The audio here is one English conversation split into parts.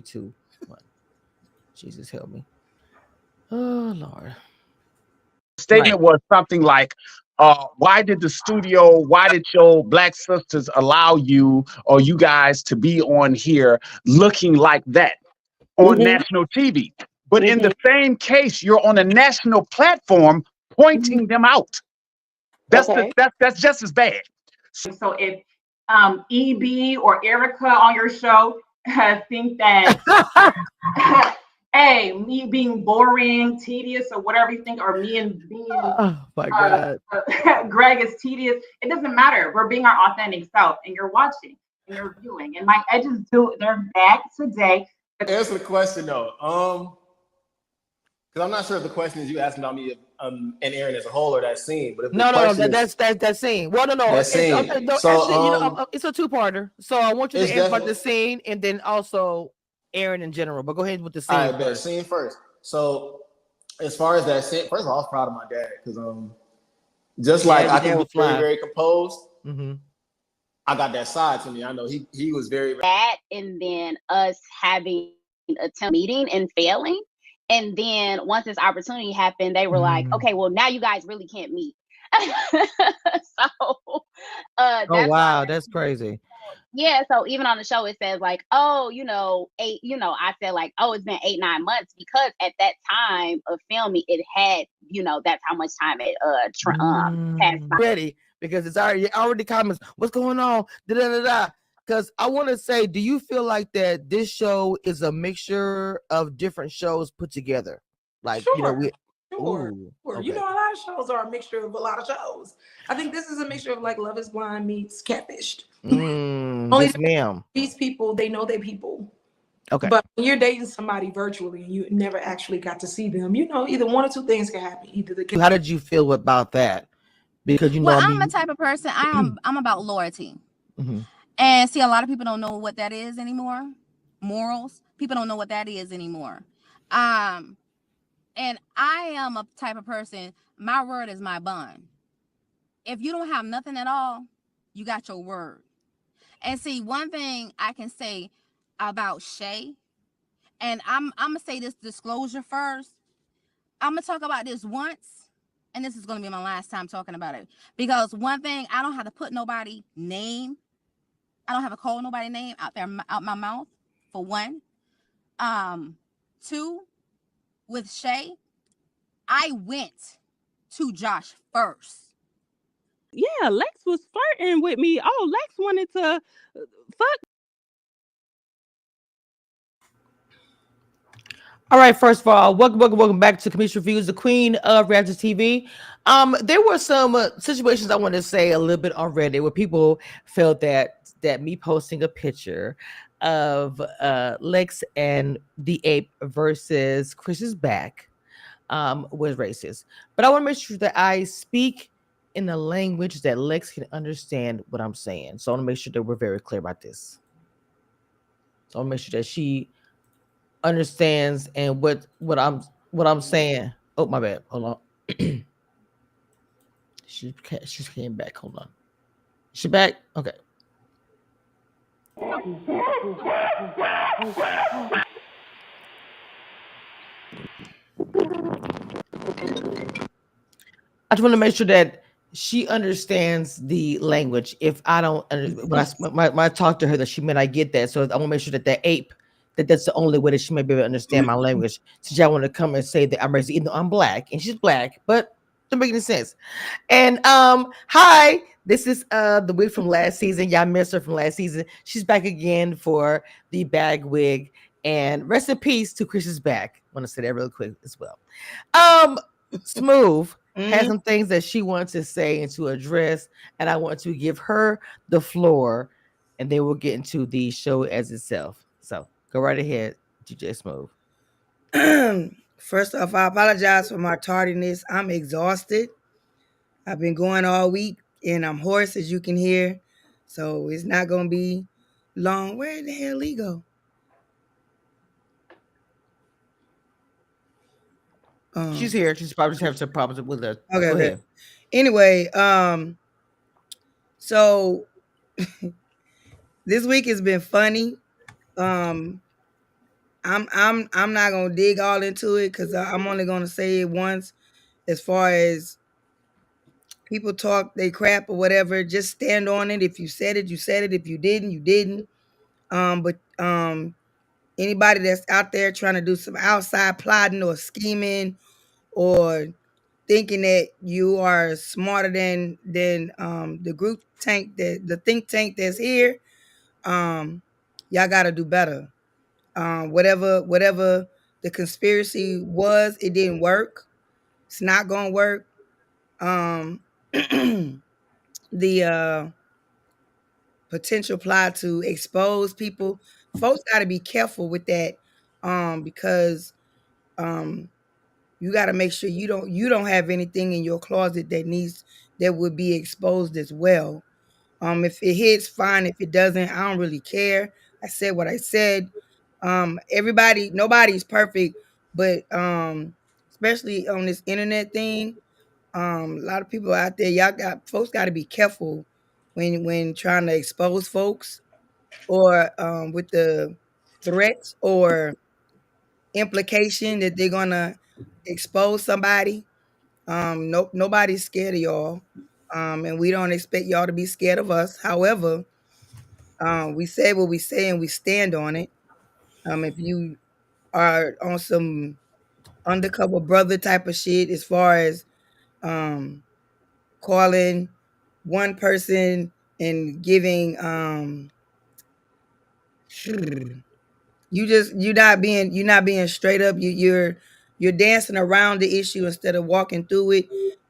2. 1. Jesus help me. Oh Lord. Statement was something like, why did your black sisters allow you or you guys to be on here looking like that on national TV? But in the same case, you're on a national platform pointing them out. That's that's just as bad. So if EB or Erica on your show think that hey, me being boring, tedious, or whatever you think, or me and being Oh my God. Greg is tedious, it doesn't matter. We're being our authentic self, and you're watching and you're viewing. And my edges they're back today. Answer the question though. Because I'm not sure if the question is you asking about me and Aaron as a whole or that scene. But if no, that's that scene. Well, no, that scene. Okay, no, so, actually, it's a two-parter. So I want you to answer about the scene and then also Aaron in general. But go ahead with the scene. All right, first. Scene first. So as far as that scene, first of all, I was proud of my dad because just like I can be very, very composed. Mm-hmm. I got that side to me. I know he was very that, and then us having a meeting and failing. And then once this opportunity happened, they were like, okay, well, now you guys really can't meet. Oh, wow. That's crazy. Yeah. So even on the show, it says like, oh, I said like, oh, it's been 8-9 months because at that time of filming, it had, that's how much time it passed. Ready, because it's already comments. What's going on? Da-da-da-da. Because I want to say, do you feel like that this show is a mixture of different shows put together? Like, sure. Sure. Okay. A lot of shows are a mixture of a lot of shows. I think this is a mixture of like Love is Blind meets Catfished. Only yes, ma'am. These people, they know their people. Okay. But when you're dating somebody virtually and you never actually got to see them, either one or two things can happen. How did you feel about that? Because I'm the type of person, I'm about loyalty. Mm-hmm. And see, a lot of people don't know what that is anymore. Morals. People don't know what that is anymore. And I am a type of person, my word is my bond. If you don't have nothing at all, you got your word. And see, one thing I can say about Shay, and I'm going to say this disclosure first. I'm going to talk about this once, and this is going to be my last time talking about it. Because one thing, I don't have to put nobody's name. I don't have to call nobody's name out my mouth, for one. Two, with Shay, I went to Josh first. Yeah, Lex was flirting with me. Oh, Lex wanted to fuck. All right, first of all, welcome back to Commission Reviews, the queen of reality TV. There were some situations I want to say a little bit on Reddit where people felt that me posting a picture of Lex and the ape versus Chris's back was racist. But I want to make sure that I speak in a language that Lex can understand what I'm saying. So I want to make sure that we're very clear about this. So I want to make sure that she understands and what I'm saying. Oh, my bad. Hold on. she came back. Hold on. She back? Okay. I just want to make sure that she understands the language. If I don't, when I talk to her, that she may not get that. So I want to make sure that ape, that's the only way that she may be able to understand my language. So y'all want to come and say that I'm racist, even though I'm black and she's black, but don't make any sense. And hi, this is the wig from last season. Y'all missed her from last season. She's back again for the bag wig. And rest in peace to Chris's back. I want to say that real quick as well. Smoov has some things that she wants to say and to address, and I want to give her the floor, and then we'll get into the show as itself. So go right ahead, DJ Smoov. First off, I apologize for my tardiness. I'm exhausted. I've been going all week, and I'm hoarse, as you can hear. So it's not going to be long. Where the hell he go? She's here. She's probably having some problems with her. Okay. Go ahead. Anyway, so this week has been funny. I'm not gonna dig all into it because I'm only gonna say it once. As far as people talk they crap or whatever, just stand on it. If you said it, you said it. If you didn't, you didn't. But anybody that's out there trying to do some outside plotting or scheming or thinking that you are smarter than the group tank that the think tank that's here, y'all got to do better. Whatever the conspiracy was, it didn't work. It's not gonna work. Um, the potential plot to expose people, folks got to be careful with that. Because um, you got to make sure you don't have anything in your closet that would be exposed as well. If it hits, fine. If it doesn't, I don't really care. I said what I said. Nobody's perfect, but especially on this internet thing, a lot of people out there, folks got to be careful when trying to expose folks or with the threats or implication that they're gonna expose somebody. Nobody's scared of y'all, and we don't expect y'all to be scared of us. However, we say what we say and we stand on it. If you are on some undercover brother type of shit, as far as um, calling one person and giving you're not being straight up. You're dancing around the issue instead of walking through it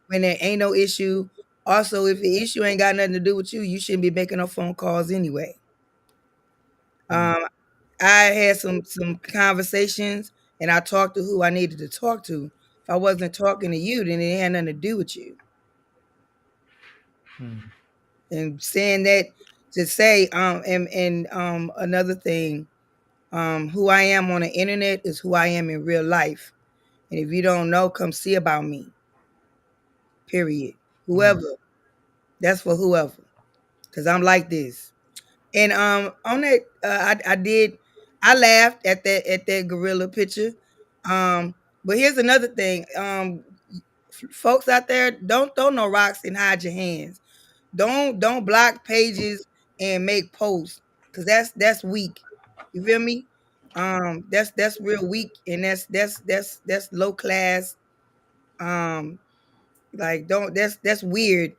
when there ain't no issue. Also, if the issue ain't got nothing to do with you, you shouldn't be making no phone calls anyway. Um, I had some conversations and I talked to who I needed to talk to. If I wasn't talking to you, then it had nothing to do with you. And saying that to say and another thing, who I am on the internet is who I am in real life. And if you don't know, come see about me. Period. Whoever. That's for whoever. Cause I'm like this. And on that, I laughed at that gorilla picture. But here's another thing. Folks out there, don't throw no rocks and hide your hands. Don't block pages and make posts, cause that's weak. You feel me? That's real weak, and that's low class. Um, like don't that's weird.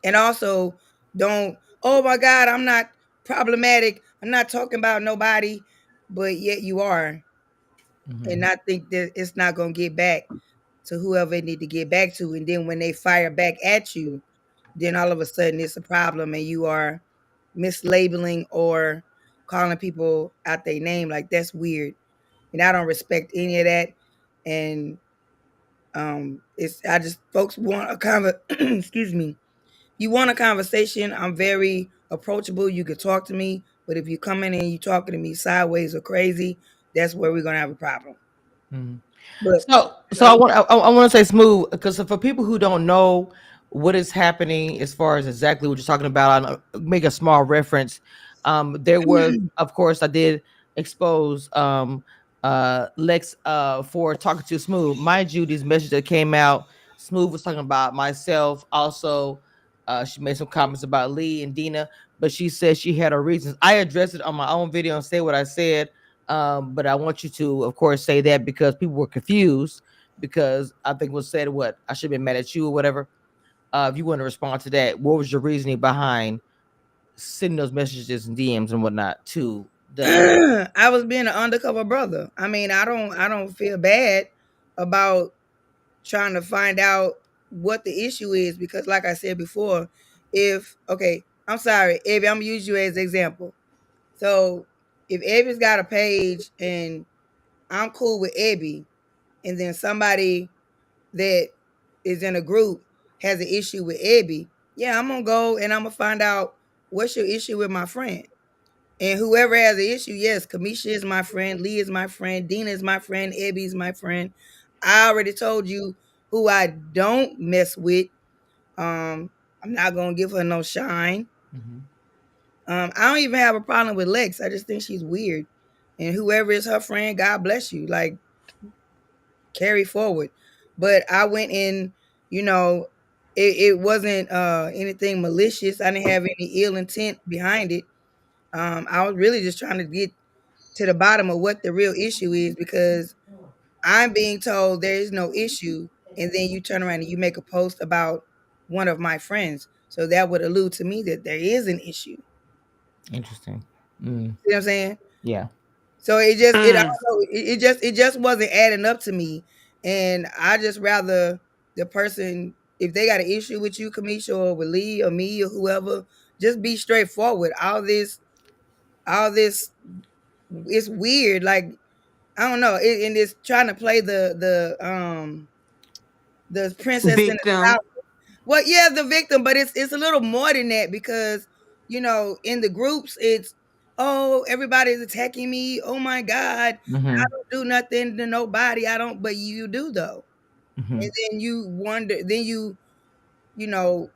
And also don't. Oh my God, I'm not problematic. I'm not talking about nobody, but yet you are, and I think that it's not gonna get back to whoever it need to get back to, and then when they fire back at you, then all of a sudden it's a problem and you are mislabeling or calling people out their name. Like that's weird. And I don't respect any of that. And it's I just folks want a excuse me. You want a conversation. I'm very approachable. You could talk to me. But if you come in and you talking to me sideways or crazy, that's where we're gonna have a problem. But So I want to say smooth because for people who don't know what is happening as far as exactly what you're talking about, I'll make a small reference. There was, of course, I did expose Lex for talking to Smooth. Mind you, these messages that came out, Smooth was talking about myself. Also, she made some comments about Lee and Dina, but she said she had her reasons. I addressed it on my own video and say what I said. But I want you to, of course, say that because people were confused because I think was said what I should have been mad at you or whatever. If you want to respond to that, what was your reasoning behind sending those messages and DMs and whatnot to the? I was being an undercover brother. I mean, I don't feel bad about trying to find out what the issue is because like I said before, if okay, I'm sorry, Evie, I'm gonna use you as an example. So if Evie's got a page and I'm cool with Evie, and then somebody that is in a group has an issue with Evie, yeah, I'm gonna go and I'm gonna find out what's your issue with my friend. And whoever has an issue, yes, Kamisha is my friend, Lee is my friend, Dina is my friend, Ebby is my friend. I already told you who I don't mess with. I'm not gonna give her no shine. I don't even have a problem with Lex. I just think she's weird. and whoever is her friend, God bless you. Like, carry forward. But I went in, you know, it wasn't anything malicious. I didn't have any ill intent behind it. I was really just trying to get to the bottom of what the real issue is, because I'm being told there is no issue, and then you turn around and you make a post about one of my friends. So that would allude to me that there is an issue. Interesting. See what I'm saying? Yeah. So I don't know, it just wasn't adding up to me. And I just rather the person, if they got an issue with you, Kamisha, or with Lee or me or whoever, just be straightforward. All this it's weird. Like, I don't know. And it's trying to play the princess in the Victim. south. Well, yeah, the victim, but it's a little more than that, because in the groups it's, oh, everybody's attacking me. Oh my God, I Mm-hmm. don't do nothing to nobody. I don't, but you do though. Mm-hmm. And then you wonder, then you know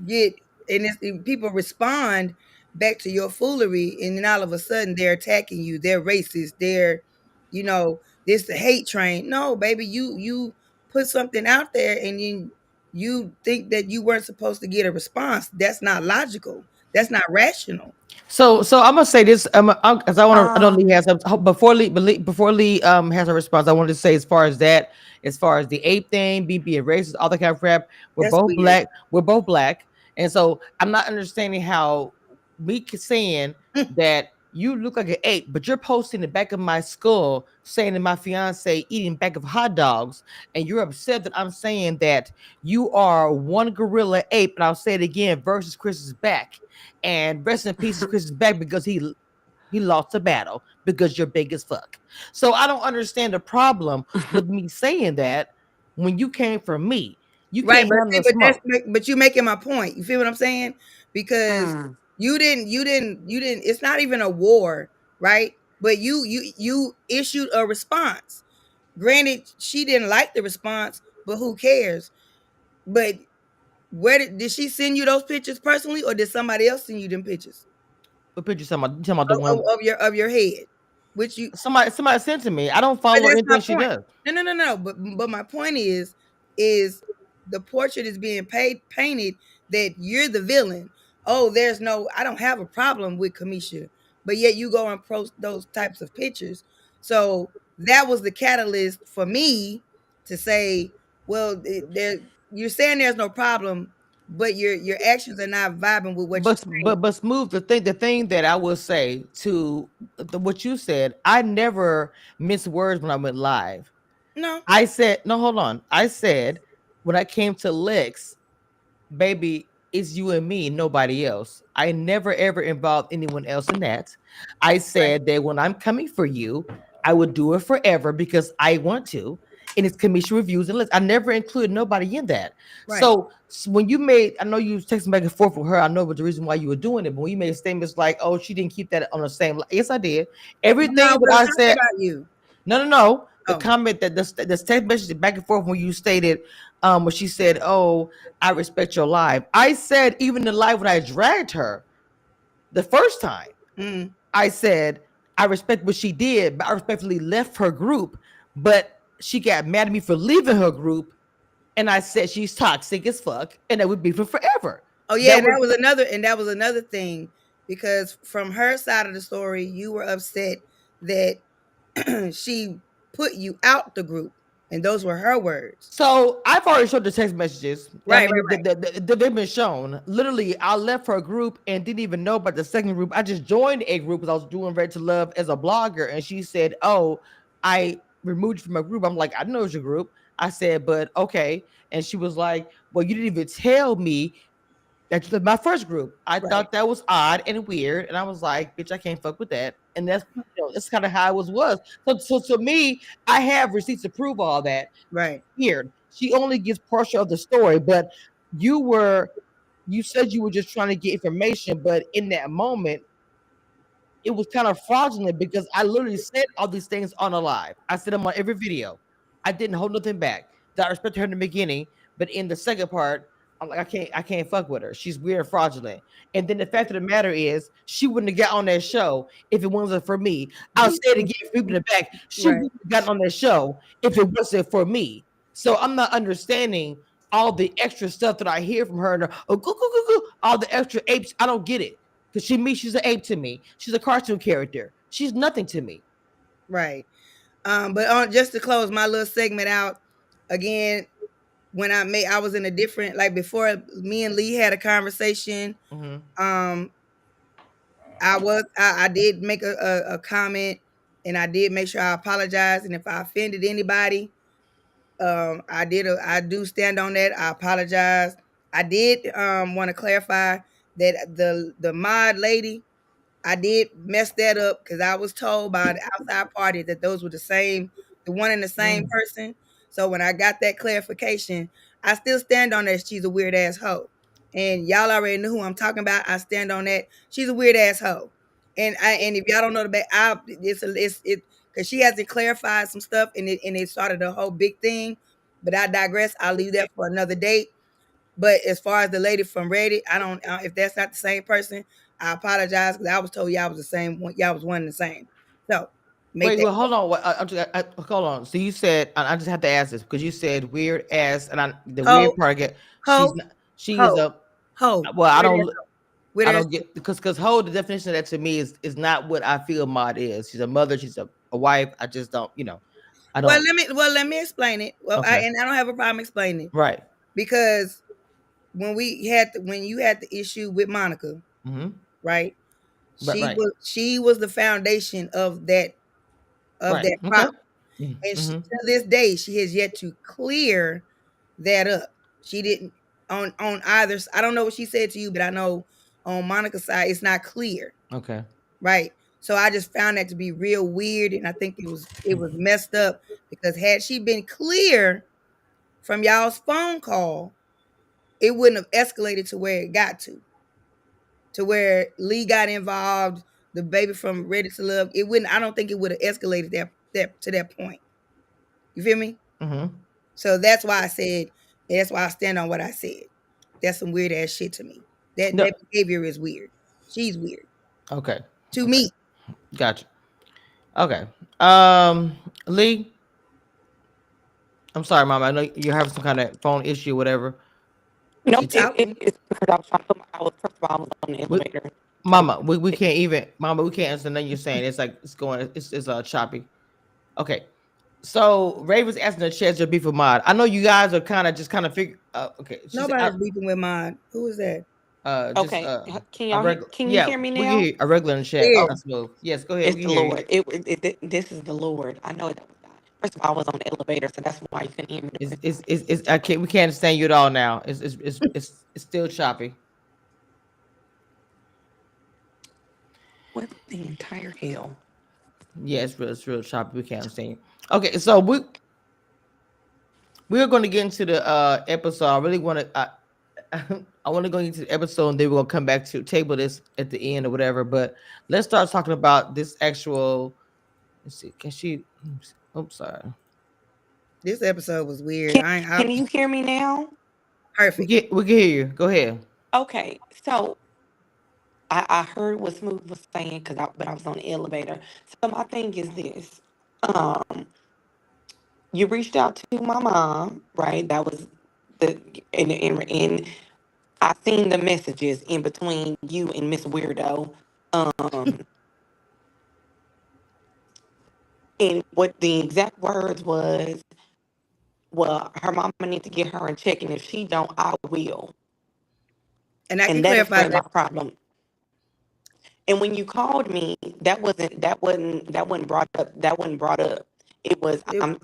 get, and people respond back to your foolery, and then all of a sudden they're attacking you. They're racist. They're, you know, this the hate train. No, baby, you put something out there, and then you think that you weren't supposed to get a response. That's not logical. That's not rational. So I'm gonna say this, because I don't Um, Lee has before Lee has a response. I wanted to say, as far as that, as far as the ape thing, being racist, all that kind of crap. We're That's both weird. black. We're both black, and so I'm not understanding how me saying that you look like an ape, but you're posting the back of my skull saying that my fiance eating back of hot dogs, and you're upset that I'm saying that you are one gorilla ape, and I'll say it again, versus Chris's back. And rest in peace, Chris is back because he lost a battle because you're big as fuck. So I don't understand the problem with me saying that when you came from me. You Right, can't but handle see, the smoke. but you making my point. You feel what I'm saying? Because mm, you didn't. It's not even a war, right? But you issued a response. Granted, she didn't like the response, but who cares? But where did she send you those pictures personally, or did somebody else send you them pictures What picture you talking about the one of your head? Which you somebody sent to me. I don't But follow that's my anything she point. does. No. But my point is the portrait is being painted that you're the villain. Oh, I don't have a problem with Kamisha, but yet you go and post those types of pictures. So that was the catalyst for me to say, well, you're saying there's no problem, but your actions are not vibing with what you're saying. But smooth, the thing that I will say to what you said, I never miss words when I went live. No, I said, no, hold on. I said when I came to Lex, baby, it's you and me, nobody else. I never ever involved anyone else in that. I right, said that when I'm coming for you, I would do it forever because I want to. And it's commission reviews and lists. I never included nobody in that. right. So when you made, I know you was texting back and forth with her. I know what the reason why you were doing it, but when you made statements like, "Oh, she didn't keep that on the same," yes, I did. No, I Everything that wasn't I talking said, about you. no. The Oh, comment that the text message back and forth when you stated, when she said, "Oh, I respect your life." I said even the live when I dragged her the first time, mm. I said I respect what she did, but I respectfully left her group. But she got mad at me for leaving her group, and I said she's toxic as fuck, and that would be for forever. Oh yeah, That and was that was another thing, because from her side of the story, you were upset that she put you out the group, and those were her words. So I've already showed the text messages. I Right, mean, right, right. they've been shown. Literally, I left her group and didn't even know about the second group. I just joined a group because I was doing Red to Love as a blogger, and she said, "Oh, I removed you from my group." I'm like, "I know it's your group." I said, "But okay," and she was like, "Well, you didn't even tell me that's my first group." I Right, thought that was odd and weird, and I was like, "Bitch, I can't fuck with that." And that's kind of how it was. So to me, I have receipts to prove all that. right. Weird. She only gives partial of the story, but you were you said you were just trying to get information, but in that moment, it was kind of fraudulent because I literally said all these things on a live. I said them on every video. I didn't hold nothing back. That I respected her in the beginning, but in the second part, I'm like, I can't fuck with her. She's weird and fraudulent. And then the fact of the matter is, she wouldn't have got on that show if it wasn't for me. I'll say it again for people in the back. She Right. wouldn't have gotten on that show if it wasn't for me. So I'm not understanding all the extra stuff that I hear from her. And oh, all the extra apes. I don't get it. Because she's an ape to me. She's a cartoon character. She's nothing to me. Right. But on just to close my little segment out again, when I was in a different, like before me and Lee had a conversation. Um, I did make a comment, and I did make sure I apologized. And if I offended anybody, I do stand on that. I apologize. I did want to clarify that the mod lady, I did mess that up because I was told by the outside party that those were the one and the same person. So when I got that clarification, I still stand on that she's a weird ass hoe. And y'all already know who I'm talking about. I stand on that. She's a weird ass hoe. And if y'all don't know the back, it's because she hasn't clarified some stuff and it started a whole big thing. But I digress. I'll leave that for another date. But as far as the lady from Reddit, I don't. If that's not the same person, I apologize because I was told y'all was the same one. Y'all was one and the same. So make Wait, that. well, hold on. Hold on. So you said I just have to ask this because you said weird ass, and the weird Ho, part again. She's ho, not. She is ho, a. ho. Well, Weird ass, weird I ass. don't get because whole the definition of that to me is not what I feel mod is. She's a mother. She's a wife. I just don't. I don't. Let me explain it. Well, Okay. I don't have a problem explaining it Right. because when you had the issue with Monica, right? Right. She was the foundation of Right. that Okay. problem. And to this day, she has yet to clear that up. She didn't on either. I don't know what she said to you, but I know on Monica's side, it's not clear, Okay. right? So I just found that to be real weird, and I think it was messed up because had she been clear from y'all's phone call, it wouldn't have escalated to where it got to where Lee got involved. The baby from Ready to Love, it wouldn't. I don't think it would have escalated that to that point. You feel me? So that's why I said, that's why I stand on what I said. That's some weird ass shit to me. No. That behavior is weird. She's weird Okay. to me. Gotcha. Okay. Lee, I'm sorry, Mama. I know you're having some kind of phone issue, whatever. She talking. It's because I was trying to put first of all, I was on the We, elevator. Mama, we can't even. Mama, we can't understand nothing you're saying. It's like it's choppy. Okay. So Raven's asking the chance to be for mod. I know you guys are kind of figure. Okay. She said, Nobody's beefing with mine. Who is that? just Okay, a regular. can you Yeah, hear me we can now? hear a regular in the chat. Yeah. That's smooth. Yes, go ahead. It's We the can hear you. Lord. This is the Lord. I know it. First of all, I was on the elevator, so that's why you couldn't hear me. I can't. We can't understand you at all now. It's still choppy. What the entire hell? Yeah, it's real choppy. We can't understand you. Okay, so we're going to get into the episode. I really want to. I want to go into the episode, and then we're gonna come back to table this at the end or whatever. But let's start talking about this actual. Let's see. Can she? I'm sorry. This episode was weird. Can you hear me now? Perfect. We can hear you. Go ahead. Okay, so I heard what Smooth was saying but I was on the elevator. So my thing is this: you reached out to my mom, right? That was the and I seen the messages in between you and Miss Weirdo. And what the exact words was, well, her mama need to get her in check, and if she don't, I will. And I can And that clarify explained my that. problem. And when you called me, that wasn't brought up. That wasn't brought up. It was It, I'm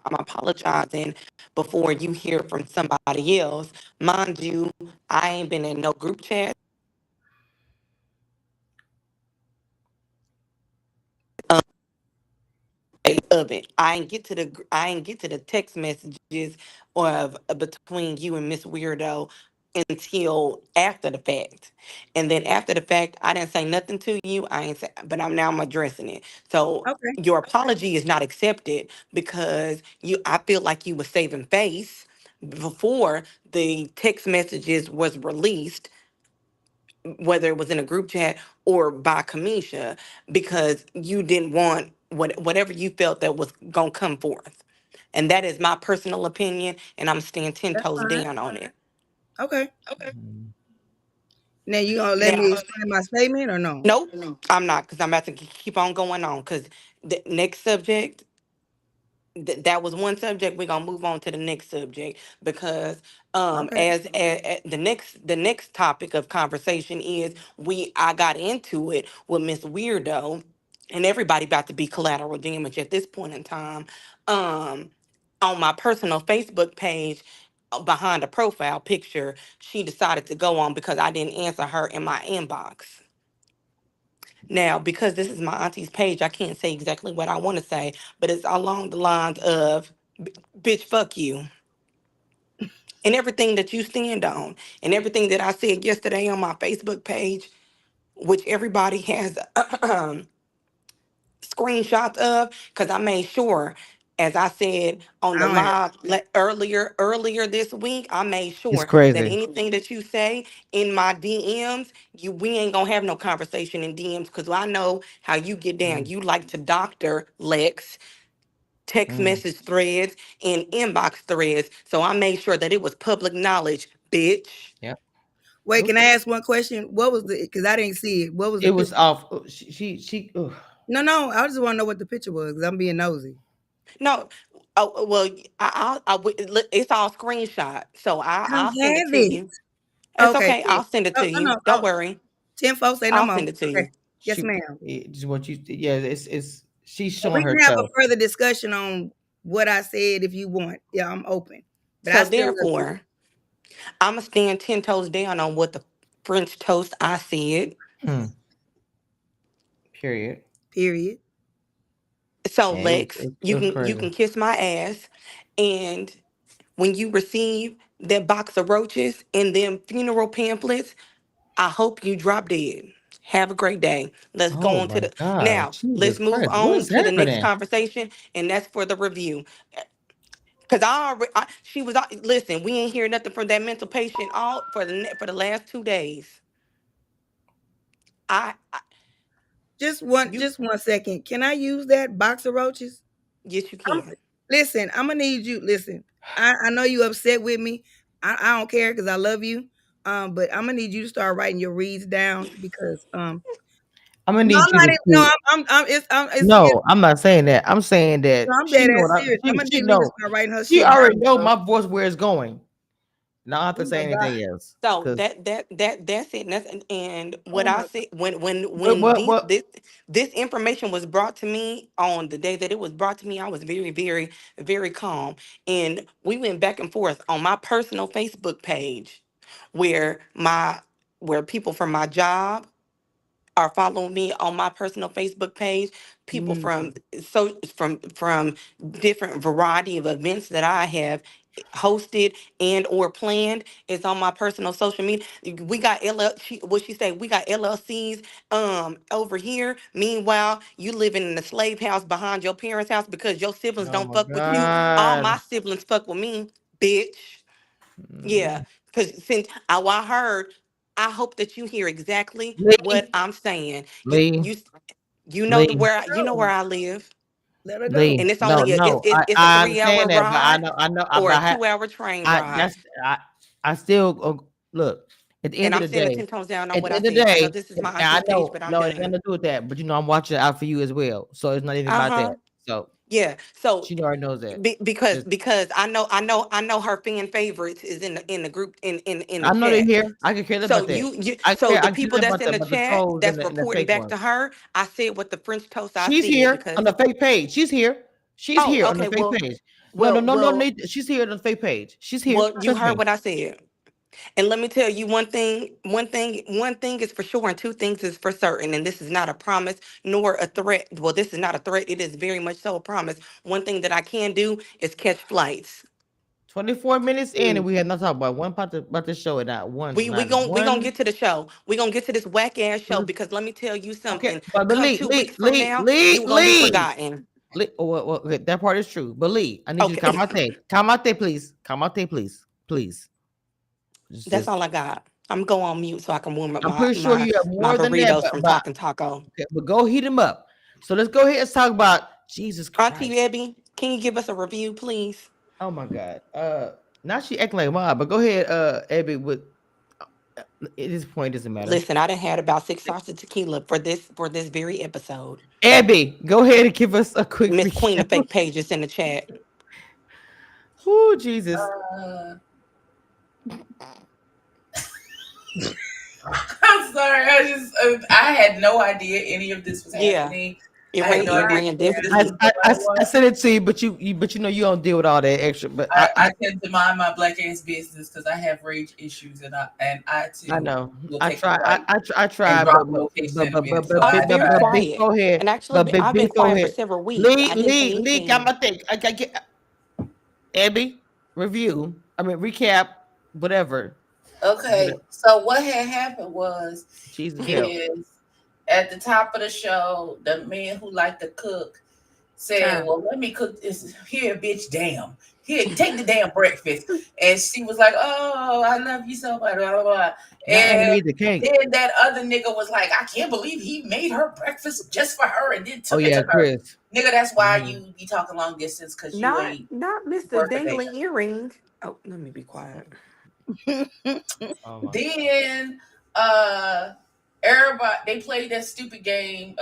apologizing before you hear from somebody else. Mind you, I ain't been in no group chat. Of it. I ain't get to the text messages of between you and Miss Weirdo until after the fact. And then after the fact, I didn't say nothing to you. I ain't say, but I'm addressing it. So okay. your apology is not accepted because I feel like you were saving face before the text messages was released, whether it was in a group chat or by Kamisha, because you didn't want whatever you felt that was gonna come forth. And that is my personal opinion, and I'm staying 10 That's toes fine. down on it. Okay. Mm. Now you gonna let Now, me explain my statement or no? nope, I'm not, because I'm about to keep on going on. Because the next subject, that was one subject. We're gonna move on to the next subject, because Okay. as the next topic of conversation is, I got into it with Miss Weirdo, and everybody about to be collateral damage at this point in time. um on my personal Facebook page, behind a profile picture, she decided to go on because I didn't answer her in my inbox. Now, because this is my auntie's page, I can't say exactly what I want to say, but it's along the lines of, bitch, fuck you. And everything that you stand on, and everything that I said yesterday on my Facebook page, which everybody has screenshots of, because I made sure, as I said on the I don't have. live earlier this week, I made It's sure that crazy. anything that you say in my DMs, we ain't gonna have no conversation in DMs, because I know how you get down. Mm. You like to doctor Lex, text Mm. message threads, and inbox threads. So I made sure that it was public knowledge, bitch. Yep. Wait, can Nope. I ask one question? What was the? Because I didn't see it. What was the It was picture? off. She. Ugh. No, no. I just want to know what the picture was because I'm being nosy. No, oh well, it's all screenshot. So I don't I'll send it have to it. you. It's Okay, okay. cool. I'll send it Oh, to no, you. no. Don't Oh, worry. 10 folks say no I'll more. send it to Okay. you. Yes, She. ma'am. Just what you. Yeah. It's. She's And showing we her can have a toe. further discussion on what I said if you want. Yeah, I'm open. But I So still love you. therefore, I'ma stand 10 toes down on what the French toast I said. Hmm. Period. Period. So Yeah. Lex, It you was can crazy. kiss my ass, and when you receive that box of roaches and them funeral pamphlets, I hope you drop dead. Have a great day. Let's go Oh on to my the God. now. Jesus Let's move Christ. What on is to the next happening? conversation, and that's for the review. Cause she was listen. We ain't hear nothing from that mental patient all for the last 2 days. I you Just 1 second. Can I use that box of roaches? yes you I'm can. listen, I'm gonna need you. Listen, I know you upset with me. I don't care because I love you. But I'm gonna need you to start writing your reads down because I'm gonna no, need I'm you not. to. It's No, I'm not saying that. I'm saying that no, I'm she dead know ass what serious. I'm gonna she need me to know. start writing her She shit already down, know bro. my voice where it's going. Now I have to Oh say my god. anything else. So Cause that's it. And Oh what my I god. said when what this information was brought to me on the day that it was brought to me, I was very very calm, and we went back and forth on my personal Facebook page, where people from my job are following me on my personal Facebook page. People Mm, from different variety of events that I have hosted and or planned is on my personal social media. We got what she say, we got LLCs over here. Meanwhile, you living in a slave house behind your parents' house because your siblings oh don't my fuck with you. All God. my siblings fuck with me, bitch. Yeah, Mm. because since I heard, I hope that you hear exactly what Lee, I'm saying. You Lee, you you know Lee, you know go. where I live, Let her go. and it's No, only no. it's a I 3 hour understand that, but ride I know or a but 2 hour train I ride, that's I still look at the and end of I'm the standing day. 10 toes down on At what the I end of the said. I know day, this is and my I auntie's page, know but I'm no, it's nothing done. to do with that. But I'm watching out for you as well. So it's not even Uh about huh. that. So Yeah. So she already knows that. because Just I know her fan favorites is in the group in the I know they're chat. here. I can care less So about that. so the I care people less that's in the about the chat trolls that's and the reporting fake back ones. to her, I said what the French toast I She's said, here on because the fake page. She's here. She's oh, here on the okay, fake page. No, no, well, no, no. well, She's here on the fake page. She's here. you Trust heard me. what I said. And let me tell you one thing is for sure, and two things is for certain. And this is not a promise nor a threat. Well, this is not a threat. It is very much so a promise. One thing that I can do is catch flights. 24 minutes in, and Mm. we had not talked about one part about the show, and not once, We not we gonna one. get to the show. We gonna get to this whack ass show, because let me tell you Okay, something. but Come Lee, 2 weeks Lee, from Lee, now, Lee, you gonna be Lee. forgotten. Okay, that part is true. But Lee, I need you to Okay. calm out there. Calm out there, please. Calm out there, please. Please. That's Just all I got. I'm going on mute so I can warm up I'm pretty sure you have my more than that, burritos from but Talking Taco. okay, but go heat him up. So let's go ahead and talk about Jesus Auntie Christ. Abby, can you give us a review, please? Oh my God. Now she acting like mom, but go ahead, Abby. With at this point, doesn't matter. Listen, I done had about 6 shots of tequila for this very episode. Abby, go ahead and give us a quick Miss Queen of recap. Fake Pages in the chat. Oh Jesus. Uh, I'm sorry. I had no idea any of this was Yeah, happening. it I had ran no it idea ran this differently. was going I on. sent it to you, but you know you don't deal with all that extra. But I tend to mind my black ass business because I have rage issues and I I too know. will I take a try. bite I and try, drop the location in a minute. So I've been I very tried. quiet, before and head, actually, I've been before quiet for head. several weeks. I didn't say Lee, got anything. my thing. I get Abby review. I mean recap, whatever. Okay, so what had happened was Jesus help. is at the top of the show, the man who liked to cook said, Child. "Well, let me cook this here, bitch. Damn, here, take the damn breakfast." And she was like, "Oh, I love you so much." Blah, blah, blah. Not Abby And made the cake. then that other nigga was like, "I can't believe he made her breakfast just for her and then Oh took it yeah, to her." Chris. Nigga, that's why Mhm. you be talking long distance because you Not ain't not Mr. worth a damn. Dangling Earring. Oh, let me be quiet. Oh my. Then uh everybody they played that stupid game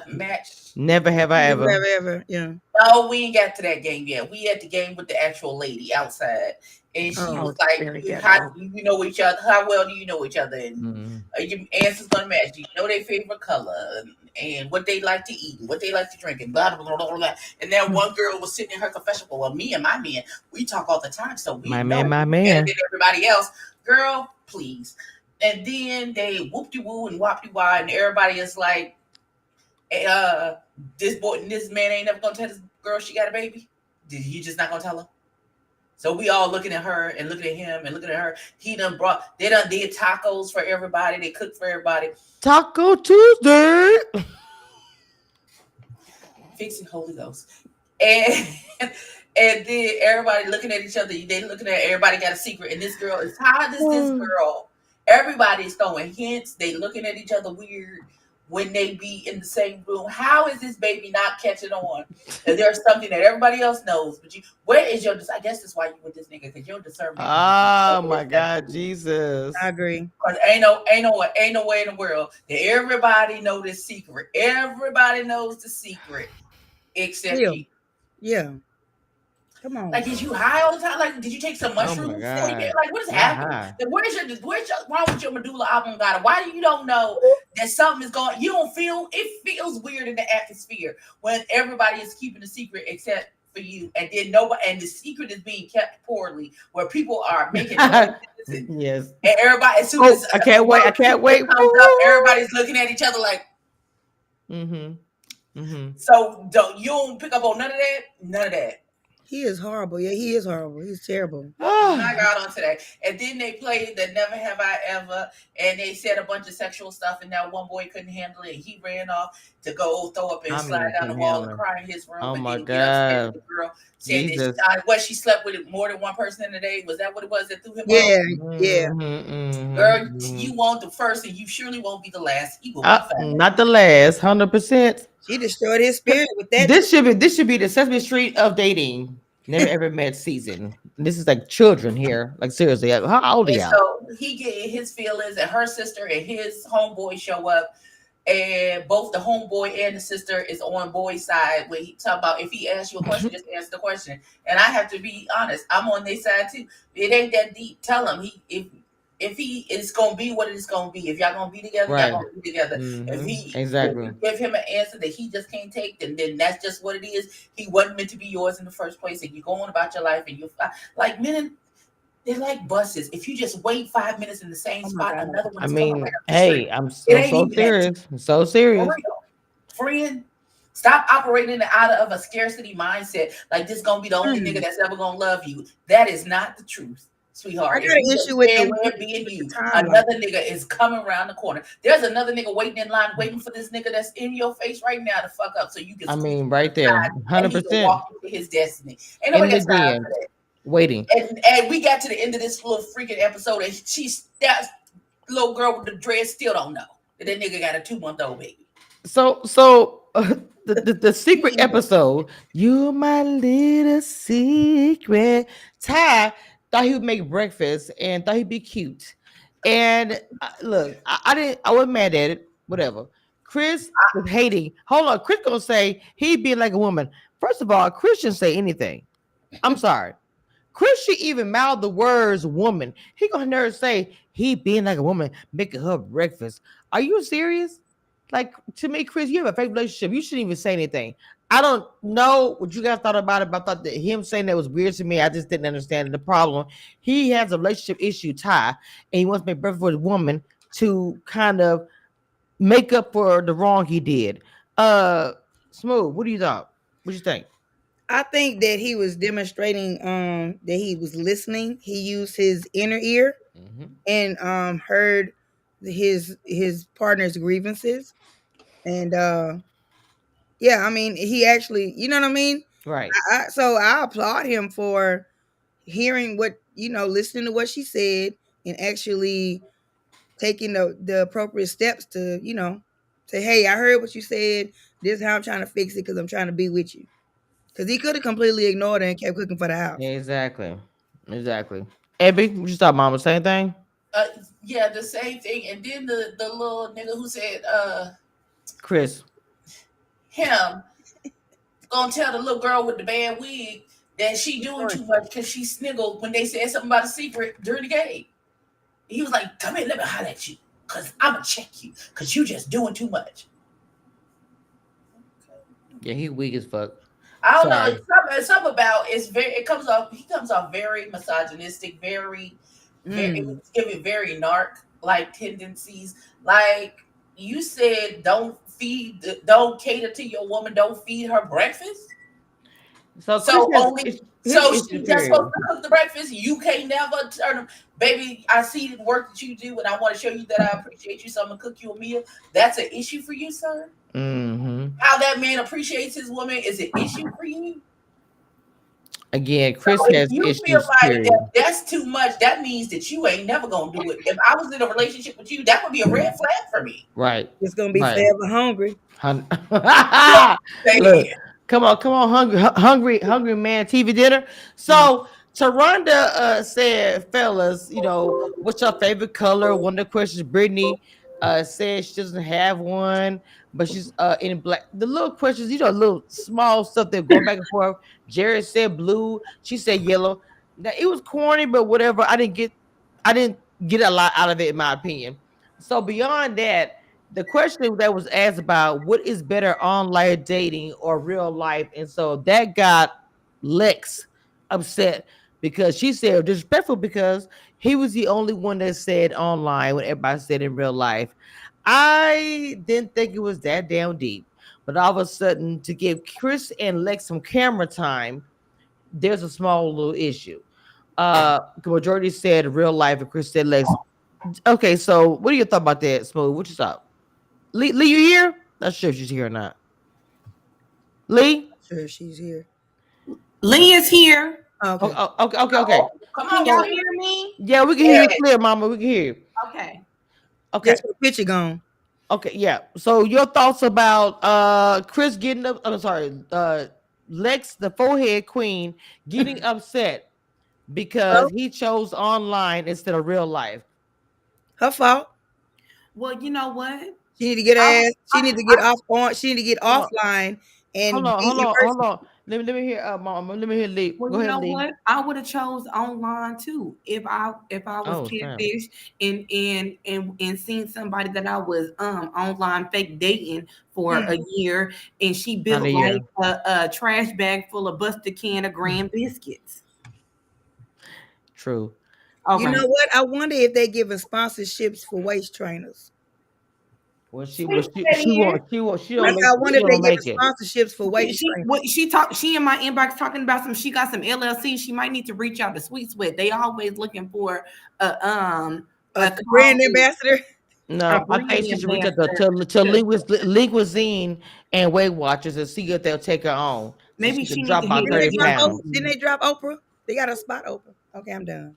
match. Never have I Never, ever. ever, ever. Yeah. No, we ain't got to that game yet. We at the game with the actual lady outside, and she Oh. was Oh, like, very "How ghetto. do you know each other? How well do you know each other? And Mhm. your answers gonna match. Do you know their favorite color and what they like to eat, and what they like to drink, and blah blah blah blah blah." And then one girl was sitting in her confession. Well, me and my man, we talk all the time, so we My know man, my better man. than everybody else. Girl, please. And then they whoop de woo and wop de wah, and everybody is like, uh, this man ain't never gonna tell this girl she got a baby. Did you just not gonna tell her? So we all looking at her and looking at him and looking at her. They done did tacos for everybody. They cooked for everybody. Taco Tuesday. Fixing Holy Ghost. And and then everybody looking at each other. They looking at everybody got a secret. And this girl is how does this girl? Everybody's throwing hints. They looking at each other weird when they be in the same room. How is this baby not catching on? And there's something that everybody else knows, but where is your? I guess that's why you with this nigga because your discernment. Oh my God, Jesus. I agree. Because ain't no way in the world that everybody know this secret. Everybody knows the secret except Yeah. you. Yeah. Come on. Like, is you high all the time? Like, did you take some Oh my mushrooms before you God. get? Like, what is Not happening? high. Then where's your wrong with your medulla oblongata? Why do you don't know that something is going? You don't feel it feels weird in the atmosphere when everybody is keeping the secret except for you, and then nobody, and the secret is being kept poorly, where people are making noises Yes. and everybody as soon Oh, as I can't wait. I can't wait. comes up, everybody's looking at each other like. Mm-hmm. Mm-hmm. So you don't pick up on none of that. None of that. He is horrible. Yeah, he is horrible. He's terrible. I got on today. And then they played the Never Have I Ever, and they said a bunch of sexual stuff, and that one boy couldn't handle it. He ran off to go throw up and slide down the wall and cry in his room. Oh and my then get upstairs God. with the girl said Jesus. that she slept with more than one person in a day. Was that what it was that threw him Yeah, off? yeah. Girl, you want the first, and you surely won't be the last. He will be fine. Not the last, 100%. She destroyed his spirit with that. This should be the Sesame Street of dating. Never ever met season. This is like children here. Like seriously, how old are And y'all? so he get his feelings, and her sister and his homeboy show up, and both the homeboy and the sister is on boy's side. When he talk about if he asks you a question, just answer the question. And I have to be honest, I'm on their side too. It ain't that deep. Tell him if he is gonna be what it's gonna be. If y'all gonna be together, Right. y'all gonna be together. If Exactly. you give him an answer that he just can't take, then that's just what it is. He wasn't meant to be yours in the first place, and you go on about your life, and you like men. They're like buses. If you just wait 5 minutes in the same spot, another one I is coming mean, right up the hey, street. I'm It so, ain't so even that serious. I'm so for serious. real. Friend, stop operating out of a scarcity mindset like this gonna be the only nigga that's ever gonna love you. That is not the truth. sweetheart. I If got an you issue just with stay the where being you, timeline. another nigga is coming around the corner. There's another nigga waiting in line, waiting for this nigga that's in your face right now to fuck up, so you can. I mean, right there, and he can 100% walk into his destiny. Ain't in nobody the got time DM, for that. waiting. And we got to the end of this little freaking episode, and that little girl with the dread still don't know that nigga got a 2-month-old baby. So the secret episode, you my little secret. Ty thought he would make breakfast and thought he'd be cute. And look, I wasn't mad at it. Whatever. Chris was hating. Hold on, Chris gonna say he being like a woman. First of all, Chris shouldn't say anything. I'm sorry. Chris should even mouth the words woman. He gonna never say he being like a woman, making her breakfast. Are you serious? Like, to me, Chris, you have a fake relationship. You shouldn't even say anything. I don't know what you guys thought about it, but I thought that him saying that was weird to me. I just didn't understand the problem. He has a relationship issue, Ty, and he wants to make breakfast for his woman to kind of make up for the wrong he did. Smooth, what do you thought? What you think? I think that he was demonstrating that he was listening. He used his inner ear and heard his partner's grievances. And yeah, I mean, he actually, you know what I mean? Right. So I applaud him for hearing what, listening to what she said and actually taking the appropriate steps to, say, hey, I heard what you said. This is how I'm trying to fix it because I'm trying to be with you. Because he could have completely ignored her and kept cooking for the house. Exactly. Abby, what you thought, Mama? Same thing? Yeah, the same thing. And then the little nigga who said, Chris. him gonna tell the little girl with the bad wig that she doing too much because she sniggled when they said something about a secret during the game. He was like, come here, let me holler at you. Cause I'ma check you. Cause you just doing too much. Yeah, he weak as fuck. I don't know. It's something about he comes off very misogynistic, very giving very narc like tendencies. Like you said, don't cater to your woman, don't feed her breakfast. So she just supposed to cook the breakfast. You can't never turn them. Baby, I see the work that you do, and I want to show you that I appreciate you, so I'm gonna cook you a meal. That's an issue for you, sir? How that man appreciates his woman is an issue for you? Again, Chris has you issues. Feel like that's too much, that means that you ain't never gonna do it. If I was in a relationship with you, that would be a red flag for me. Right. It's gonna be forever hungry. Look, come on, hungry man, TV dinner. So Taronda said, fellas, what's your favorite color? One of the questions Brittany said she doesn't have one, but she's in black. The little questions, little small stuff that go back and forth. Jared said blue, she said yellow. Now it was corny, but whatever. I didn't get a lot out of it, in my opinion. So beyond that, the question that was asked about what is better, online dating or real life, and so that got Lex upset because she said disrespectful because he was the only one that said online when everybody said in real life. I didn't think it was that damn deep, but all of a sudden, to give Chris and Lex some camera time, there's a small little issue. The majority said real life, and Chris said Lex. Okay, so what do you thought about that, Smooth? What you thought? Lee, you here? Not sure if she's here or not. Lee? Sure, she's here. Lee is here. Okay. Okay. Come on, y'all hear me? Yeah, we can hear you clear, Mama. We can hear you. Okay. Just her picture gone. Okay, yeah. So your thoughts about Chris getting up? I'm sorry, Lex, the forehead queen, getting upset because he chose online instead of real life. Her fault. Well, you know what? She need to get ass. She need to get off on. She need to get offline and hold on. Let me hear, Mama. Let me hear Lee. Well, Go ahead, Lee. What? I would have chose online too if I was catfish and seen somebody that I was online fake dating for a year, and she built like a trash bag full of busted can of Grand biscuits. True. Okay. You know what? I wonder if they giving sponsorships for waist trainers. Well, she Like, don't make I it. wonder She if they don't giving make it. sponsorships for waist training. She in my inbox talking about she got some LLC. She might need to reach out to Sweet Sweat. They always looking for a brand ambassador. No, I think she should reach out to Linguazine and Weight Watchers and see if they'll take her on. So Maybe she can she need drop to about hit 30 pounds. Didn't they drop Oprah? They got a spot open. Okay, I'm done.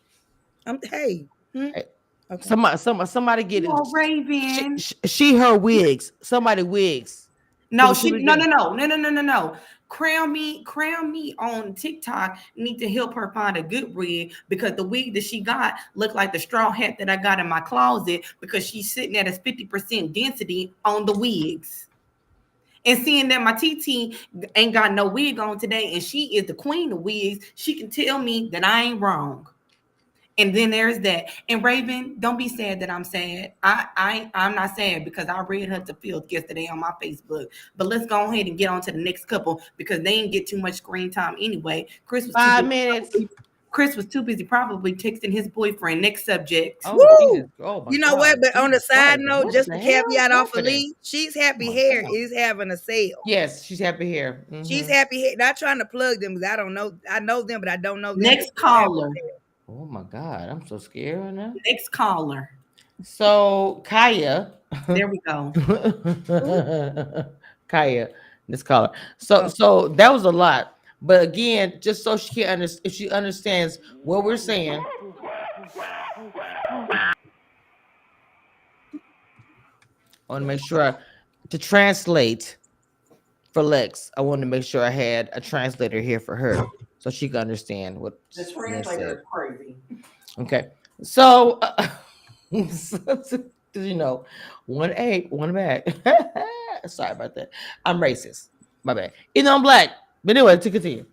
Hey. Hey, Okay. somebody get it. Oh, Raven. She her wigs. Somebody wigs. No. Crown me on TikTok need to help her find a good wig because the wig that she got looked like the straw hat that I got in my closet because she's sitting at a 50% density on the wigs. And seeing that my TT ain't got no wig on today and she is the queen of wigs, she can tell me that I ain't wrong. And then there's that. And Raven, don't be sad that I'm sad. I'm not sad because I read her to filth yesterday on my Facebook. But let's go ahead and get on to the next couple because they didn't get too much screen time anyway. Chris was 5 minutes. Chris was too busy probably texting his boyfriend. Next subject. Oh, Jesus. Oh my You know God. what? But on the side note, What just the a hell caveat is off of happening? Lee, She's Happy Oh my Hair God. is having a sale. Yes, she's happy here. She's Happy Hair. Not trying to plug them because I don't know. I know them, but I don't know them. Next caller. Oh my God, I'm so scared right now. Next caller. So Kaya. There we go. Kaya, this caller. So that was a lot. But again, just so she can if she understands what we're saying. I want to make sure to translate for Lex. I want to make sure I had a translator here for her so she can understand what the translator is crazy. Okay, so you know, 1 1 back. Sorry about that. I'm racist. My bad. I'm black. But anyway, to continue.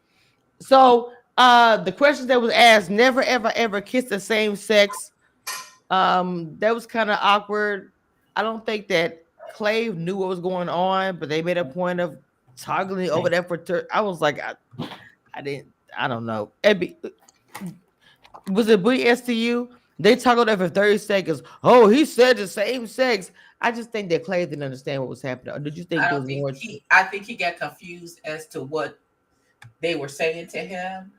So the question that was asked: never, ever kiss the same sex. That was kind of awkward. I don't think that Clave knew what was going on, but they made a point of toggling over there for. I was like, I don't know. Was it BS to you? They toggled there for 30 seconds. Oh, he said the same sex. I just think that Clay didn't understand what was happening. Or did you think I there don't was more? I think he got confused as to what they were saying to him.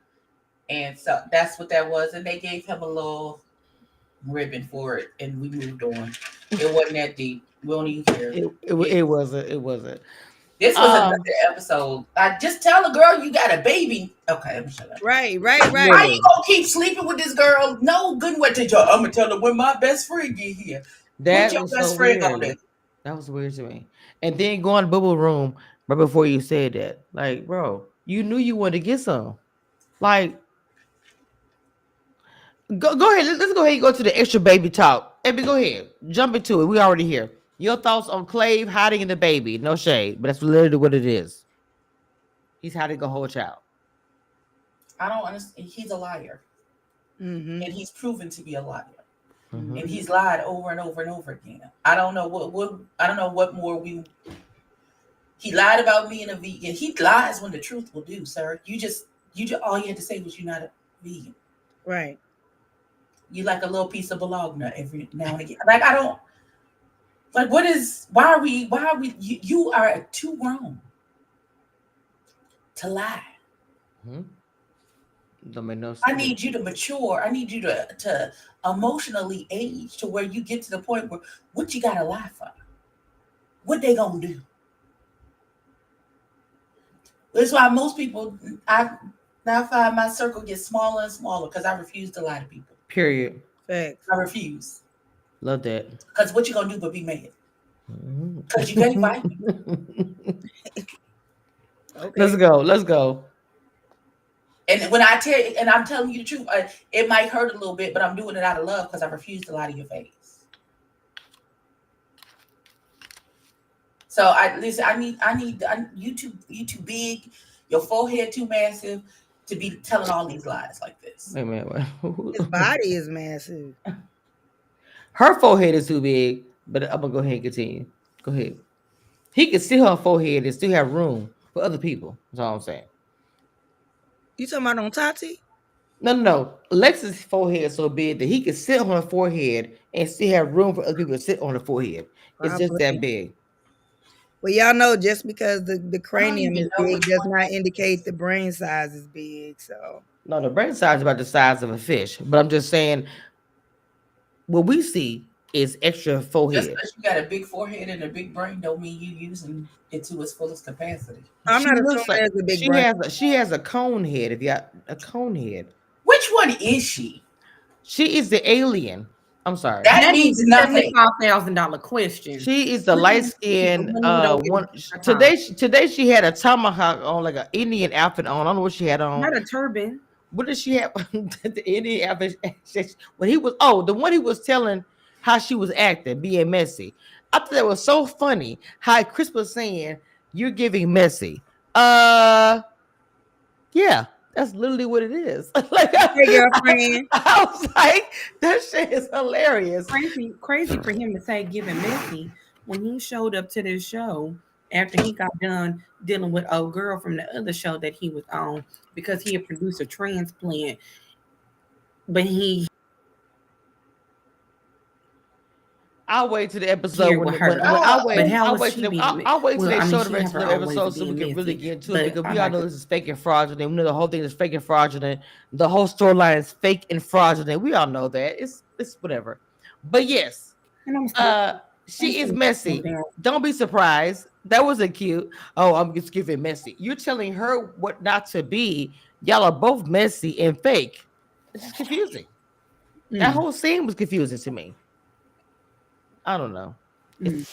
And so that's what that was. And they gave him a little ribbon for it. And we moved on. It wasn't that deep. We don't even care. It wasn't. It wasn't. This was another episode. I just tell a girl you got a baby. Okay, I'm shut up. Right. Why you gonna keep sleeping with this girl? No, good way to tell. I'm gonna tell her when my best friend get here. That Put your was best so friend weird. on there. That was weird to me. And then go in the bubble room right before you said that. Like, bro, you knew you wanted to get some. Like, go ahead. Let's go ahead and go to the extra baby talk. Abby, go ahead. Jump into it. We already here. Your thoughts on Clave hiding in the baby? No shade, but that's literally what it is. He's hiding a whole child. I don't understand. He's a liar, and he's proven to be a liar, and he's lied over and over and over again. I don't know what I don't know what more we. He lied about being a vegan. He lies when the truth will do, sir. You just all you had to say was you're not a vegan. Right. You like a little piece of bologna every now and again. Like I don't. Like what is? Why are we? You are too grown to lie. Don't make no sense. I need you to mature. I need you to emotionally age to where you get to the point where what you gotta lie for? What they gonna do? That's why most people I find my circle gets smaller and smaller because I refuse to lie to people. Period. Facts. I refuse. Love that. Because what you gonna do but be mad? Because you can't fight me. Okay. Let's go. And when I tell you, and I'm telling you the truth, it might hurt a little bit, but I'm doing it out of love because I refuse to lie to your face. So I need you too big, your forehead too massive to be telling all these lies like this. Wait a minute. His body is massive. Her forehead is too big, but I'm gonna go ahead and continue. Go ahead. He can see her forehead and still have room for other people. That's all I'm saying. You talking about on Tati? No. Lex's forehead is so big that he could sit on her forehead and still have room for other people to sit on the forehead. It's just that Probably. big. Well, y'all know just because the I don't cranium even is know big which does one. not indicate the brain size is big. So No, the brain size is about the size of a fish. But I'm just saying, what we see is extra Just forehead. because you got a big forehead and a big brain don't mean you using it to its fullest capacity. I'm She not looks assuming like there's a big brain. she has a cone head. If you got a cone head, Which one is she? she is the alien. I'm sorry. That That is means the nothing. $75,000 question. She is the Which light one is she? The skinned one with the one. top. Today she had a tomahawk on, like an Indian outfit on. I don't know what she had on. Not a turban. What did she have? The Indian outfit when he was the one he was telling how she was acting, being messy. I thought that was so funny. How Chris was saying, "You're giving messy." Yeah, that's literally what it is. Like Hey, girlfriend. I was like, that shit is hilarious. Crazy for him to say giving messy when he showed up to this show after he got done dealing with a girl from the other show that he was on because he had produced a transplant, but he I'll wait to the episode here with her. when But how I'll was wait to she the being? I'll wait till Well, they I mean, show the she have rest of her the own ways episode of so we being can really messy. get into it But because I we all know digress. this is fake and fraudulent. We know the whole thing is fake and fraudulent. The whole storyline is fake and fraudulent. We all know that. It's whatever. But yes, And I'm still, she is messy. Don't be surprised. That wasn't cute. Oh, I'm just giving messy. You're telling her what not to be. Y'all are both messy and fake. It's just confusing. That whole scene was confusing to me. I don't know. Weird.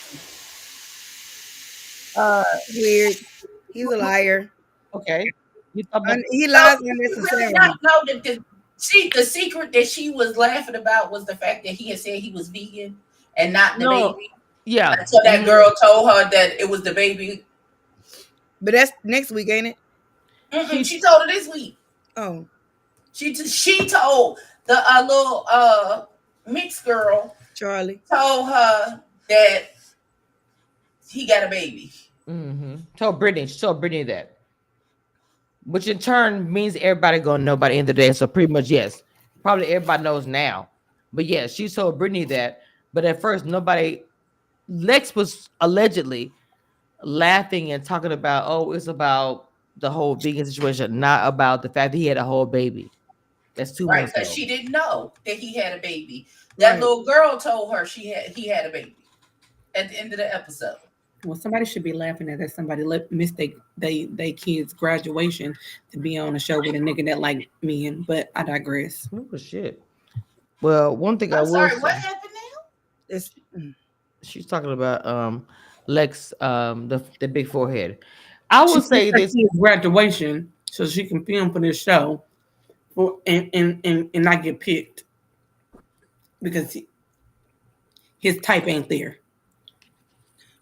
He's a liar. Okay. You thought about He So lies did you really unnecessarily. not know that the secret that she was laughing about was the fact that he had said he was vegan and not the no. baby? Yeah. Until that girl told her that it was the baby. But that's next week, ain't it? She told her this week. Oh. She told the little mixed girl, Charlie, told her that he got a baby. Mm-hmm. She told Brittany that. Which in turn means everybody gonna know by the end of the day. So pretty much yes. Probably everybody knows now. But yeah, she told Brittany that. But at first nobody Lex was allegedly laughing and talking about, oh, it's about the whole vegan situation, not about the fact that he had a whole baby. That's 2 Right, months because old. she didn't know that he had a baby. That little girl told her he had a baby at the end of the episode. Well, somebody should be laughing at that. Somebody missed they kids' graduation to be on a show with a nigga that like men. But I digress. Oh shit. Well, one thing I will sorry, say, what happened now? She's talking about Lex, the big forehead. I will say this graduation so she can film for this show and not get picked because his type ain't there.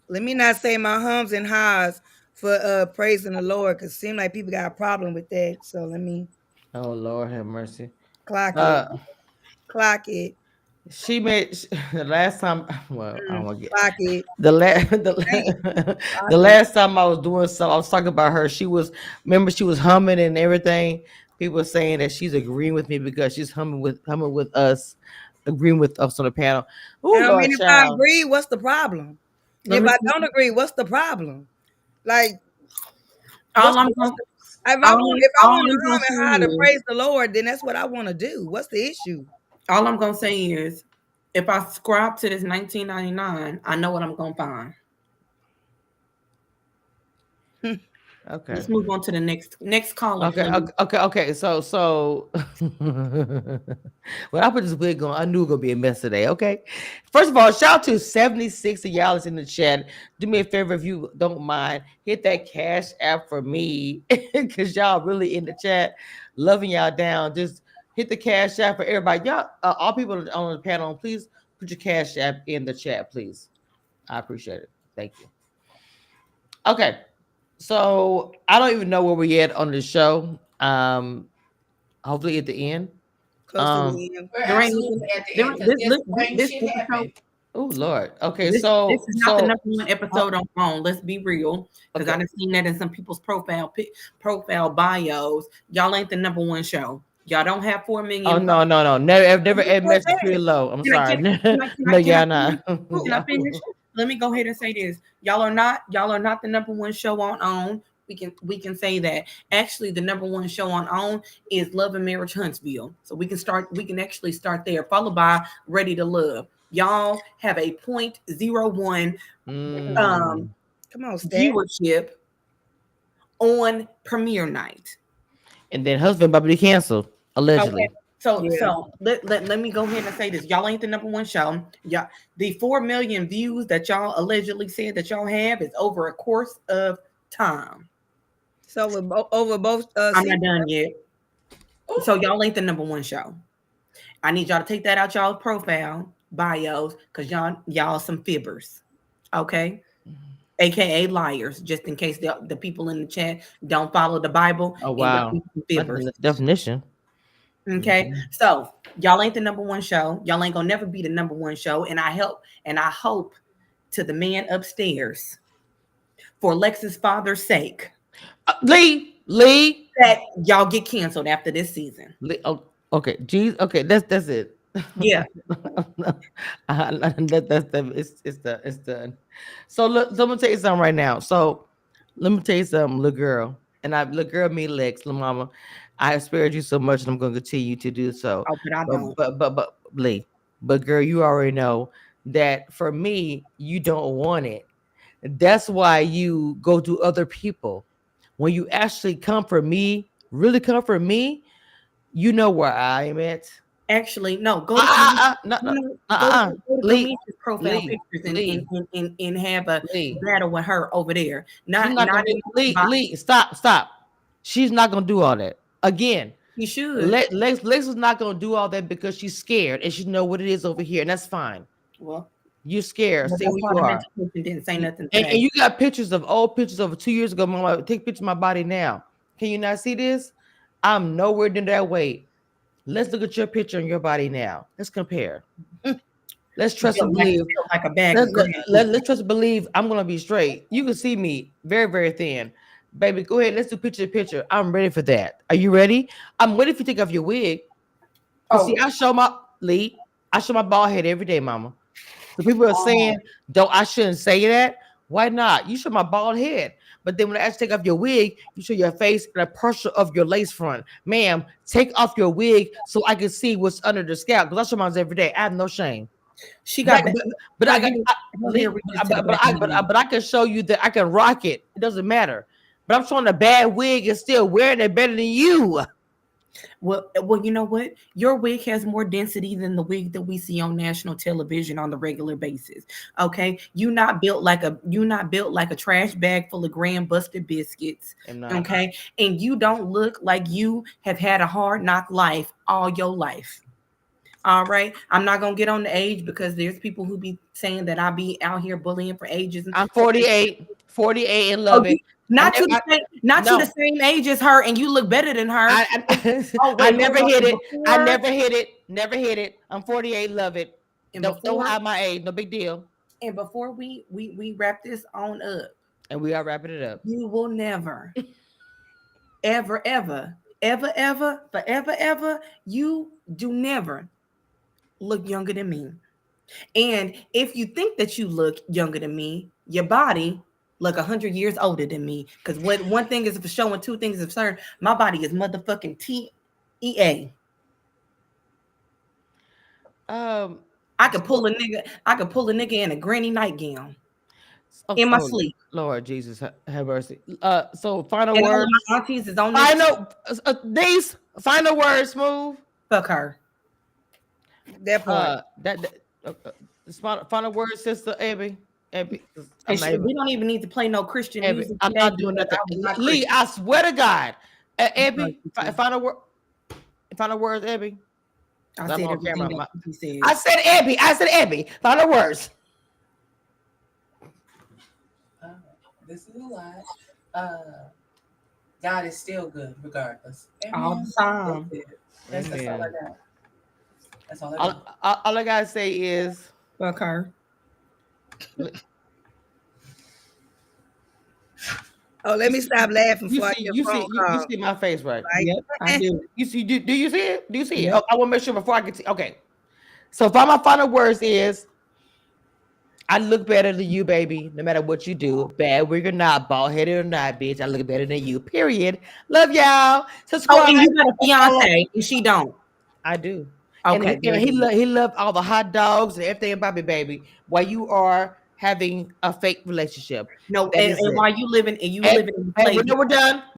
Let me not say my hums and ha's for praising the Lord, because it seems like people got a problem with that. So let me. Oh Lord have mercy. Clock it. Clock it. She made the last time. Well, I don't want to get clock it. The last time I was doing something, I was talking about her. She was she was humming and everything. People were saying that she's agreeing with me because she's humming with us, agreeing with us on the panel. Oh Lord, if I agree, what's the problem? If I don't agree, what's the problem? Like, if I want to hum and how to praise the Lord, then that's what I want to do. What's the issue? All I'm gonna say is, if I subscribe to this $19.99, I know what I'm gonna find. Okay. Let's move on to the next caller. Okay. So when I put this wig on, I knew it was gonna be a mess today. Okay. First of all, shout out to 76 of y'all that's in the chat. Do me a favor if you don't mind, hit that cash app for me because y'all really in the chat, loving y'all down. Just hit the cash app for everybody. Y'all, all people on the panel, please put your cash app in the chat, please. I appreciate it. Thank you. Okay. So I don't even know where we at on the show. Hopefully at the end. Close to the end. We're absolutely at the end because this shit happened. Oh Lord. Okay, this is not the number one episode on. Let's be real, because I've seen that in some people's profile bios. Y'all ain't the number one show. Y'all don't have 4 million. Oh no. Never admit it's pretty low. I'm sorry. No, y'all not. Can I finish? Let me go ahead and say this. Y'all are not the number one show on OWN. We can say that. Actually, the number one show on OWN is Love and Marriage Huntsville. So we can actually start there, followed by Ready to Love. Y'all have a 0.01 come on, viewership on premiere night. And then husband about to be canceled, allegedly. Okay. So let me go ahead and say this. Y'all ain't the number one show. Y'all, the 4 million views that y'all allegedly said that y'all have is over a course of time. So over both. I'm not done yet. So y'all ain't the number one show. I need y'all to take that out y'all's profile bios, because y'all some fibbers. Okay. AKA liars, just in case the people in the chat don't follow the Bible. Oh wow. That's the definition. Okay. So y'all ain't the number one show. Y'all ain't gonna never be the number one show. And I hope to the man upstairs, for Lex's father's sake, Lee, that y'all get canceled after this season. Oh, okay. Geez, okay, that's it. Yeah. It's done. So look, I'm gonna tell you something right now. So let me tell you something, little girl. And little girl, me Lex, little mama. I have spared you so much, and I'm gonna continue to do so. Oh, but I don't. But Lee, but girl, you already know that for me, you don't want it. That's why you go to other people. When you actually come for me, really come for me, you know where I am at. Actually, no. Go to Kamisha's profile pictures and have a battle with her over there. Lee, stop. She's not gonna do all that again. You should. Lex is not gonna do all that because she's scared and she know what it is over here, and that's fine. Well, you're scared. Stay where you are. Didn't say nothing. And you got pictures of old pictures of 2 years ago. Mama, take pictures of my body now. Can you not see this? I'm nowhere near that weight. Let's look at your picture and your body now. Let's compare. Let's trust and believe. Like a bag. Let's trust and believe I'm gonna be straight. You can see me very, very thin. Baby, go ahead. Let's do picture. I'm ready for that. Are you ready? I'm ready for you to take off your wig. See, I show my bald head every day, mama. So people are saying, I shouldn't say that. Why not? You show my bald head. But then when I actually take off your wig, you show your face and a portion of your lace front. Ma'am, take off your wig so I can see what's under the scalp. Because I show mine every day. I have no shame. She got but I can show you that I can rock it. It doesn't matter. But I'm showing a bad wig and still wearing it better than you. Well, you know what? Your wig has more density than the wig that we see on national television on the regular basis. Okay, you're not built like a trash bag full of grand busted biscuits. Okay, and you don't look like you have had a hard knock life all your life. All right, I'm not gonna get on the age because there's people who be saying that I be out here bullying for ages. I'm 48 and love it. Not you the same age as her, and you look better than her. I never hit it. I never hit it. Never hit it. I'm 48, love it. And don't hide my age. No big deal. And before we wrap this on up, and we are wrapping it up, you will never, ever, forever, you do never look younger than me. And if you think that you look younger than me, your body look 100 years older than me. Because one thing is for sure and two things is for certain, my body is motherfucking TEA. I could pull a nigga in a granny nightgown in my sleep. Lord Jesus, have mercy. So final words. My aunties is on these final words. Smoov. Fuck her. That part. Final words, sister Abby. We don't even need to play no Christian music. I'm not doing nothing. Lee, I swear to God. Abby, final words, Abby. I said Abby. Final words. This is a lot. God is still good regardless. All the time. That's all I got. That's all I got. All I gotta say is fuck her. Oh, let me stop laughing You before I see, get you a phone see, you call. see my face, right? Like, Yep, I do. You see, do you see it? Do you see it? Yep. Oh, I want to make sure before I get to. Okay, so my final words is, I look better than you, baby. No matter what you do, bad wig or not, bald headed or not, bitch, I look better than you. Period. Love y'all. Oh, Subscribe. and you got a fiance, and she don't. I do. And Okay, very good. he loved all the hot dogs and everything about me, baby. While you are having a fake relationship, No, that and is it. while you living in a And place, when we're done,